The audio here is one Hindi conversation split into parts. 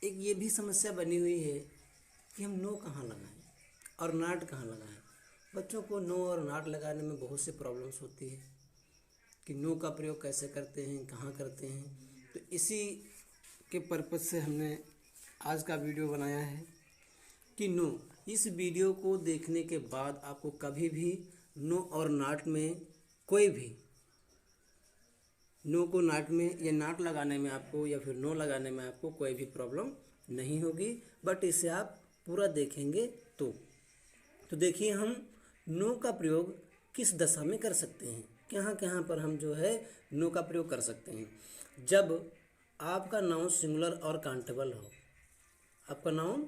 एक ये भी समस्या बनी हुई है कि हम नो कहाँ लगाएं और नाट कहाँ लगाएं। बच्चों को नो और नाट लगाने में बहुत सी प्रॉब्लम्स होती है कि नो का प्रयोग कैसे करते हैं, कहाँ करते हैं। तो इसी के पर्पज़ से हमने आज का वीडियो बनाया है कि नो। इस वीडियो को देखने के बाद आपको कभी भी नो और नाट में कोई भी नो को नाट में या नाट लगाने में आपको या फिर नो लगाने में आपको कोई भी प्रॉब्लम नहीं होगी। बट इसे आप पूरा देखेंगे तो देखिए हम नो का प्रयोग किस दशा में कर सकते हैं, कहाँ कहाँ पर हम जो है नो का प्रयोग कर सकते हैं। जब आपका नाउन सिंगुलर और काउंटेबल हो, आपका नाउन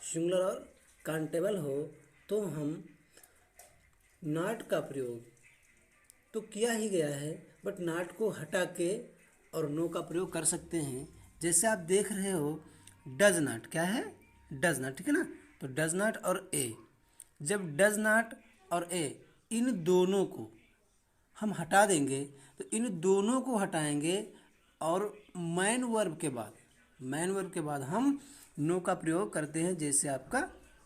सिंगुलर और काउंटेबल हो तो हम नाट का प्रयोग तो किया ही गया है, बट नाट को हटा के और नो का प्रयोग कर सकते हैं। जैसे आप देख रहे हो डज नाट, क्या है डज नाट, ठीक है ना। तो डज नाट और ए, जब डज नाट और ए इन दोनों को हम हटा देंगे तो इन दोनों को हटाएंगे और मैन वर्ब के बाद हम नो का प्रयोग करते हैं जैसे आपका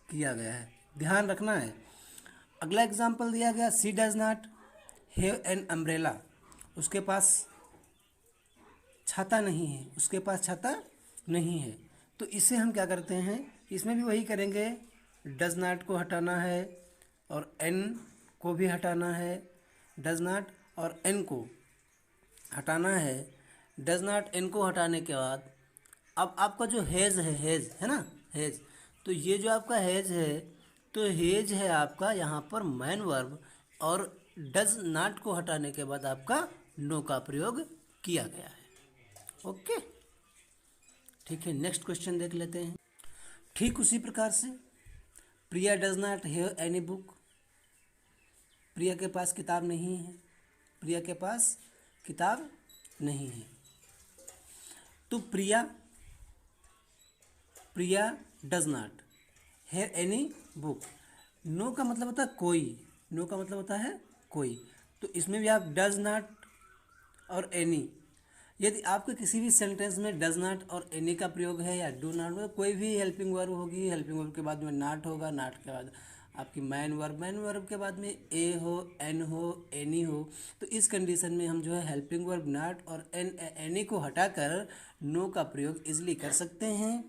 किया गया है, ध्यान रखना है। अगला एग्जाम्पल दिया गया, she does not have an umbrella, उसके पास छाता नहीं है, उसके पास छाता नहीं है। तो इसे हम क्या करते हैं, इसमें भी वही करेंगे, डज नॉट को हटाना है और एन को भी हटाना है, डज नॉट और एन को हटाना है। डज नॉट एन को हटाने के बाद अब आपका जो हेज है ना, हेज, तो ये जो आपका हेज है तो हेज है आपका यहाँ पर मैन वर्ब और डज नॉट को हटाने के बाद आपका नो का प्रयोग किया गया है। ओके, ठीक है, नेक्स्ट क्वेश्चन देख लेते हैं। ठीक उसी प्रकार से Priya does not have any book, Priya के पास किताब नहीं है, प्रिया के पास किताब नहीं है। तो Priya does not have any book, no का मतलब होता है कोई, नो का मतलब होता है कोई। तो इसमें भी आप डज नॉट और एनी, यदि आपके किसी भी सेंटेंस में डज नॉट और एनी का प्रयोग है या डू नॉट, कोई भी हेल्पिंग वर्ब होगी, हेल्पिंग वर्ब के बाद में नॉट होगा, नॉट के बाद आपकी मैन वर्ब के बाद में ए हो, एन हो, एनी हो, तो इस कंडीशन में हम जो है हेल्पिंग वर्ब नॉट और एनी को हटाकर नो का प्रयोग इजीली कर सकते हैं,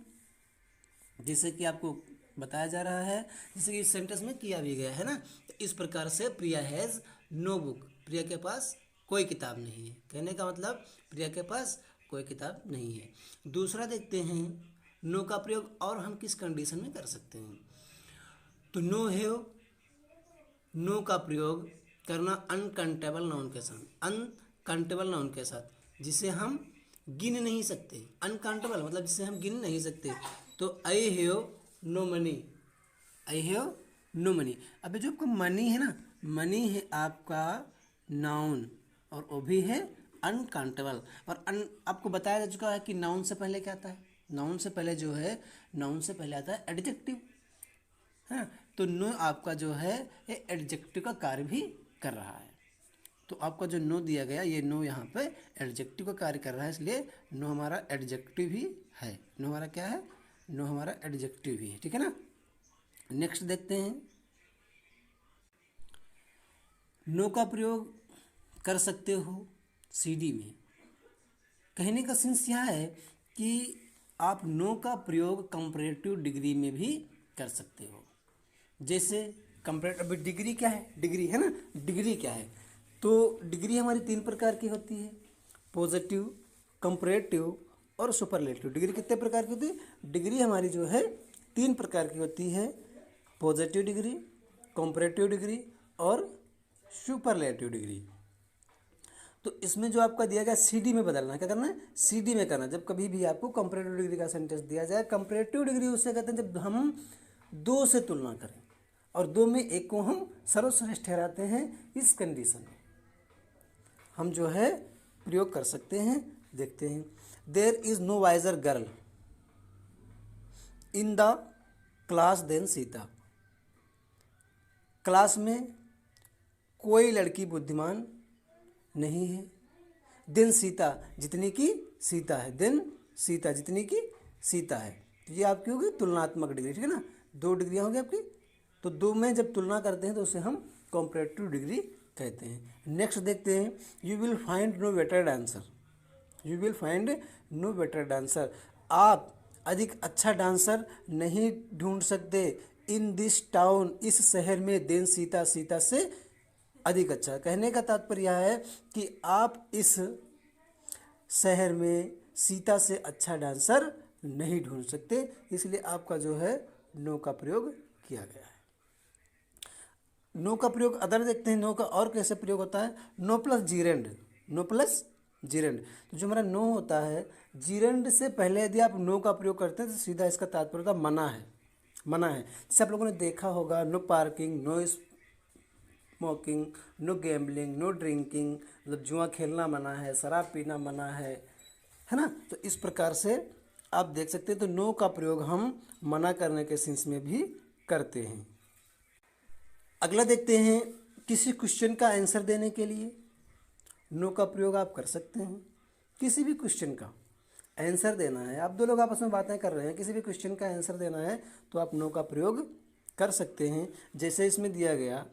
जैसे कि आपको बताया जा रहा है, जैसे कि इस सेंटेंस में किया भी गया है ना। तो इस प्रकार से प्रिया हैज़ नो बुक, प्रिया के पास कोई किताब नहीं है, कहने का मतलब प्रिया के पास कोई किताब नहीं है। दूसरा देखते हैं नो का प्रयोग और हम किस कंडीशन में कर सकते हैं। तो नो हैव, नो का प्रयोग करना अनकाउंटेबल नाउन के साथ, अनकाउंटेबल नाउन के साथ जिसे हम गिन नहीं सकते, अनकाउंटेबल मतलब जिसे हम गिन नहीं सकते। तो I have no money, I have no money. अभी जो आपका मनी है ना, मनी है आपका नाउन और वो भी है अनकाउंटेबल। और आपको बताया जा चुका है कि नाउन से पहले क्या आता है, नाउन से पहले जो है, नाउन से पहले आता है एडजेक्टिव, है। तो नो आपका जो है ये एडजेक्टिव का कार्य भी कर रहा है। तो आपका जो नो दिया गया, ये नो यहाँ पे एडजेक्टिव का कार्य कर रहा है, इसलिए नो हमारा एडजेक्टिव ही है। नो हमारा क्या है, नो हमारा एडजेक्टिव ही है, ठीक है ना। नेक्स्ट देखते हैं, नो का प्रयोग कर सकते हो सीडी में। कहने का सेंस यह है कि आप नो का प्रयोग कंपैरेटिव डिग्री में भी कर सकते हो। जैसे कंपैरेटिव, अभी डिग्री क्या है, डिग्री है ना, डिग्री क्या है, तो डिग्री हमारी 3 प्रकार की होती है, पॉजिटिव, कंपैरेटिव और सुपरलेटिव। डिग्री कितने प्रकार की होती है, डिग्री हमारी जो है 3 प्रकार की होती है, पॉजिटिव डिग्री, कंपैरेटिव डिग्री और सुपरलेटिव डिग्री। तो इसमें जो आपका दिया गया सीडी में बदलना है, क्या करना है, सीडी में करना। जब कभी भी आपको कंपैरेटिव डिग्री का सेंटेंस दिया जाए, कंपैरेटिव डिग्री उससे कहते हैं जब हम 2 से तुलना करें और 2 में एक को हम सर्वश्रेष्ठ ठहराते हैं, इस कंडीशन में हम जो है प्रयोग कर सकते हैं। देखते हैं, there is no wiser girl in the class than Sita, class में कोई लड़की बुद्धिमान नहीं है, देन सीता जितनी की सीता है, देन सीता जितनी की सीता है। तो ये आपकी होगी तुलनात्मक डिग्री, ठीक है ना, 2 डिग्रियाँ होगी आपकी। तो 2 में जब तुलना करते हैं तो उसे हम कंपैरेटिव डिग्री कहते हैं। नेक्स्ट देखते हैं, you will find no better dancer. You will find no better dancer, आप अधिक अच्छा डांसर नहीं ढूंढ सकते इन दिस टाउन, इस शहर में, देन सीता, सीता से अधिक अच्छा। कहने का तात्पर्य यह है कि आप इस शहर में सीता से अच्छा डांसर नहीं ढूंढ सकते, इसलिए आपका जो है नो का प्रयोग किया गया है। नो का प्रयोग अदर देखते हैं, नो का और कैसे प्रयोग होता है, no plus gerund. No plus gerund, तो जो हमारा नो होता है, जीरेंड से पहले यदि आप नो का प्रयोग करते हैं तो सीधा इसका तात्पर्य होता है मना है, मना है। जैसे आप लोगों ने देखा होगा, no parking, no smoking, no gambling, no drinking, मतलब जुआ खेलना मना है, शराब पीना मना है ना। तो इस प्रकार से आप देख सकते हैं, तो नो का प्रयोग हम मना करने के सेंस में भी करते हैं। अगला देखते हैं, किसी क्वेश्चन का आंसर देने के लिए नो का प्रयोग आप कर सकते हैं। किसी भी क्वेश्चन का आंसर देना है, आप 2 लोग आपस में बातें कर रहे हैं, किसी भी क्वेश्चन का आंसर देना है तो आप नो का प्रयोग कर सकते हैं। जैसे इसमें दिया गया,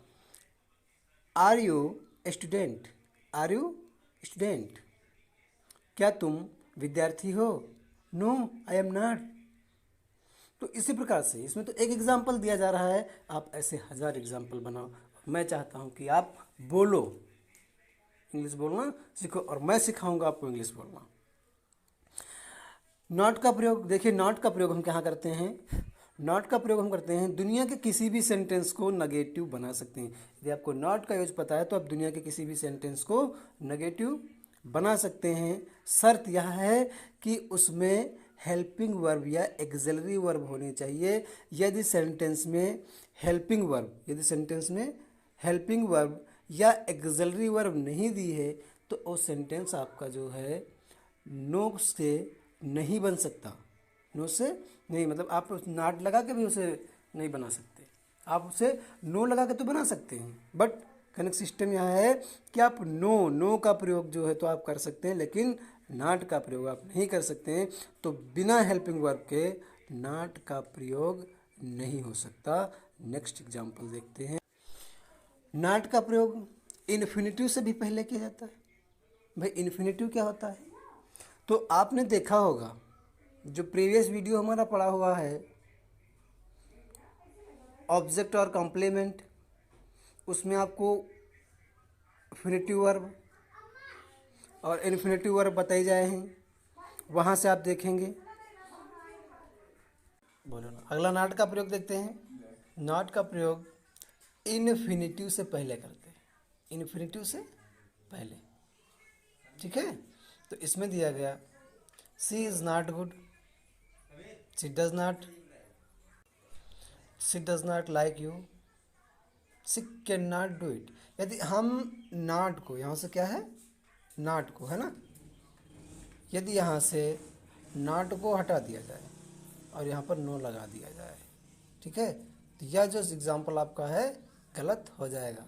are you student, are you student, क्या तुम विद्यार्थी हो, नो आई एम नॉट। तो इसी प्रकार से इसमें तो एक एग्जाम्पल दिया जा रहा है, आप ऐसे 1000 एग्जाम्पल बनाओ। मैं चाहता हूँ कि आप बोलो, इंग्लिश बोलना सीखो, और मैं सिखाऊंगा आपको इंग्लिश बोलना। नॉट का प्रयोग देखिए, नॉट का प्रयोग हम कहाँ करते हैं, नॉट का प्रयोग हम करते हैं दुनिया के किसी भी सेंटेंस को नेगेटिव बना सकते हैं। यदि आपको नॉट का यूज पता है तो आप दुनिया के किसी भी सेंटेंस को नेगेटिव बना सकते हैं। शर्त यह है कि उसमें हेल्पिंग वर्ब या एक्सिलरी वर्ब होनी चाहिए। यदि सेंटेंस में हेल्पिंग वर्ब, यदि सेंटेंस में हेल्पिंग वर्ब या एक्सिलरी वर्ब नहीं दी है तो वो सेंटेंस आपका जो है नो से नहीं बन सकता। नो से नहीं, मतलब आप नॉट लगा के भी उसे नहीं बना सकते, आप उसे नो लगा के तो बना सकते हैं, बट कनेक्ट सिस्टम यहाँ है कि आप नो का प्रयोग जो है तो आप कर सकते हैं, लेकिन नॉट का प्रयोग आप नहीं कर सकते हैं। तो बिना हेल्पिंग वर्ब के नॉट का प्रयोग नहीं हो सकता। नेक्स्ट एग्जांपल देखते हैं, नॉट का प्रयोग इन्फिनिटिव से भी पहले किया जाता है। भाई इन्फिनिटिव क्या होता है, तो आपने देखा होगा जो प्रीवियस वीडियो हमारा पढ़ा हुआ है ऑब्जेक्ट और कॉम्प्लीमेंट, उसमें आपको इन्फिनिटिव वर्ब और इन्फिनिटिव वर्ब बताई जाए हैं, वहाँ से आप देखेंगे। बोलो ना, अगला नॉट का प्रयोग देखते हैं। नॉट का प्रयोग इन्फिनिटिव से पहले करते हैं, इन्फिनिटिव से पहले, ठीक है। तो इसमें दिया गया, she is not good, she does not like you, she can not do it. यदि हम नॉट को यहाँ से क्या है, नॉट को है ना, यदि यहाँ से नॉट को हटा दिया जाए और यहाँ पर नो लगा दिया जाए, ठीक है, तो यह जो एग्जाम्पल आपका है गलत हो जाएगा।